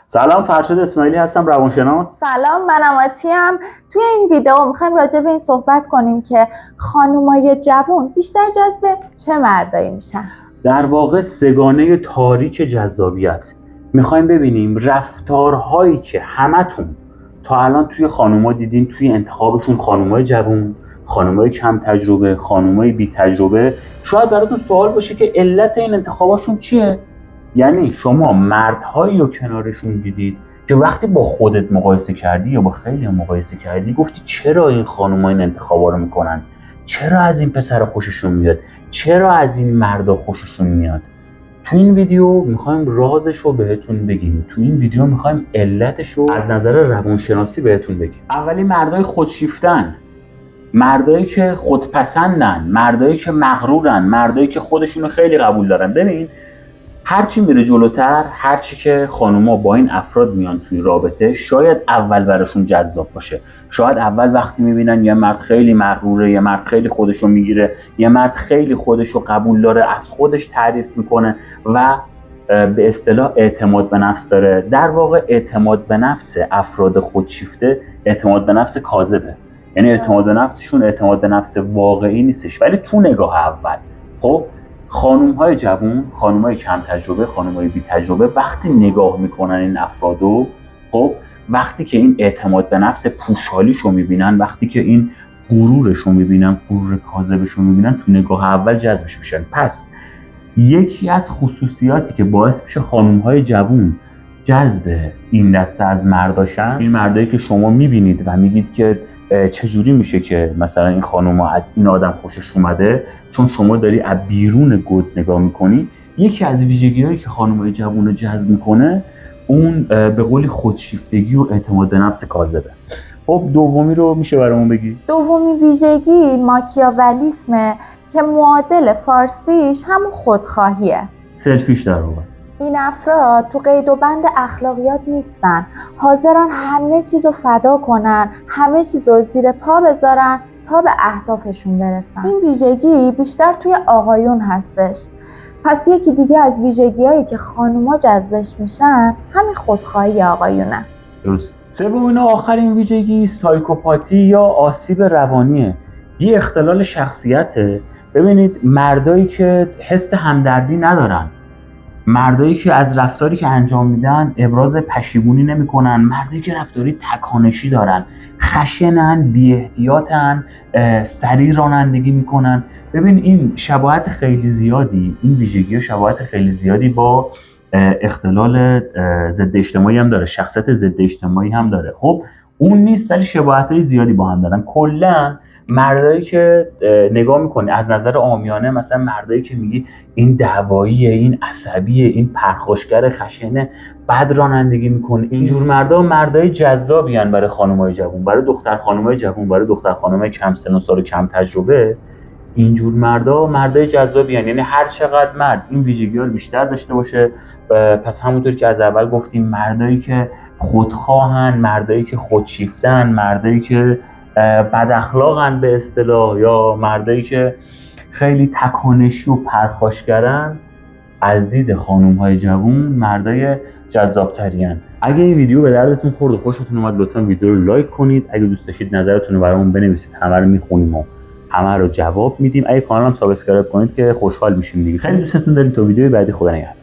سلام، فرشاد اسماعیلی هستم، روانشناس. سلام، منم آتیم. توی این ویدیو میخوایم راجع به این صحبت کنیم که خانومای جوون بیشتر جذب چه مردایی میشن. در واقع سگانه تاریک جذابیت. میخوایم ببینیم رفتارهایی که همتون تا الان توی خانوما دیدین توی انتخابشون، خانومای جوون، خانومای کم تجربه، خانومای بی تجربه، شاید براتون سوال باشه که علت این انتخاباشون چیه؟ یعنی شما مردهایی رو کنارشون دیدید که وقتی با خودت مقایسه کردی یا با خیلی مقایسه کردی گفتی چرا این خانوما این انتخابا رو میکنن؟ چرا از این پسر خوششون میاد؟ چرا از این مردا خوششون میاد؟ تو این ویدیو میخوایم رازش رو بهتون بگیم. تو این ویدیو میخوایم علتش رو از نظر روانشناسی بهتون بگیم. اولی مردای خودشیفتن، مردایی که خودپسندن، مردایی که مغرورن، مردایی که خودشونو خیلی قبول دارن. ببین هرچی میره جلوتر، هرچی که خانوما با این افراد میان توی رابطه، شاید اول براشون جذاب باشه. شاید اول وقتی میبینن یه مرد خیلی مغروره، یه مرد خیلی خودشو میگیره، یه مرد خیلی خودشو قبول داره، از خودش تعریف میکنه و به اصطلاح اعتماد به نفس داره. در واقع اعتماد به نفس افراد خودشیفته اعتماد به نفس کاذبه. یعنی اعتماد به نفسشون اعتماد به نفس واقعی نیستش، ولی تو نگاه اول. خب خانوم‌های جوون، خانوم‌های کم تجربه، خانوم‌های بی تجربه وقتی نگاه میکنن این افرادو، خب وقتی که این اعتماد به نفس پوشالیشو میبینن، وقتی که این غرورشو میبینن، غرور کاذبشو میبینن، تو نگاه اول جذبش میشن. پس یکی از خصوصیاتی که باعث میشه خانوم‌های جوون جذب این دسته از مرداشن، این مردایی که شما میبینید و میگید که چجوری میشه که مثلا این خانوما از این آدم خوشش اومده، چون شما داری از بیرون گود نگاه میکنی. یکی از ویژگی‌هایی که خانومای جوون رو جذب میکنه اون به قولی خودشیفتگی و اعتماد به نفس کاذبه. خب دومی رو میشه برامون بگی؟ دومی ویژگی ماکیاولیسمه که معادل فارسیش همون خودخواهیه، سلفیش در واقع. این افراد تو قید و بند اخلاقیات نیستن، حاضرن همه چیزو فدا کنن، همه چیزو زیر پا بذارن تا به اهدافشون برسن. این ویژگی بیشتر توی آقایون هستش. پس یکی دیگه از ویژگی‌هایی که خانوما جذبش میشن همین خودخواهی آقایونه. درست. سومین و آخرین ویژگی سایکوپاتی یا آسیب روانیه. یه اختلال شخصیته. ببینید مردایی که حس همدردی ندارن، مردایی که از رفتاری که انجام میدن ابراز پشیمونی نمیکنن، مردایی که رفتاری تکانشی دارن، خشنن، بی‌احتیاطن، سریع رانندگی میکنن. ببین این شباهت خیلی زیادی، این ویژگی شباهت خیلی زیادی با اختلال ضد اجتماعی هم داره، شخصیت ضد اجتماعی هم داره. خب اون نیست ولی شباهت‌های زیادی با هم دارن. کلا مردایی که نگاه میکنی از نظر عامیانه، مثلا مردایی که میگی این دعواییه، این عصبیه، این پرخاشگر، خشنه، بد رانندگی میکنه، اینجور مردا مردای جذابی ان برای خانم‌های جوون، برای دختر خانم‌های جوون، برای دختر خانم‌های کم سن و سال و کم تجربه. اینجور مردا مردای جذابی ان. یعنی هر چقدر مرد این ویژگی‌ها رو بیشتر داشته باشه، پس همونطور که از اول گفتیم مردایی که خودخواهن، مردایی که خودشیفتن، مردایی که بد اخلاقن به اصطلاح، یا مردایی که خیلی تکانشی و پرخاشگرن، از دید خانوم‌های جوون مردای جذاب‌ترین. اگه این ویدیو به دردتون خورد و خوشتون اومد لطفاً ویدیو رو لایک کنید. اگه دوست داشتید نظرتون رو برامون بنویسید، همه رو میخونیم و همه رو جواب میدیم. اگه کانالم سابسکرایب کنید که خوشحال میشیم دیگه. خیلی دوستتون داریم. تا ویدیو بعدی، خدا نگهدار.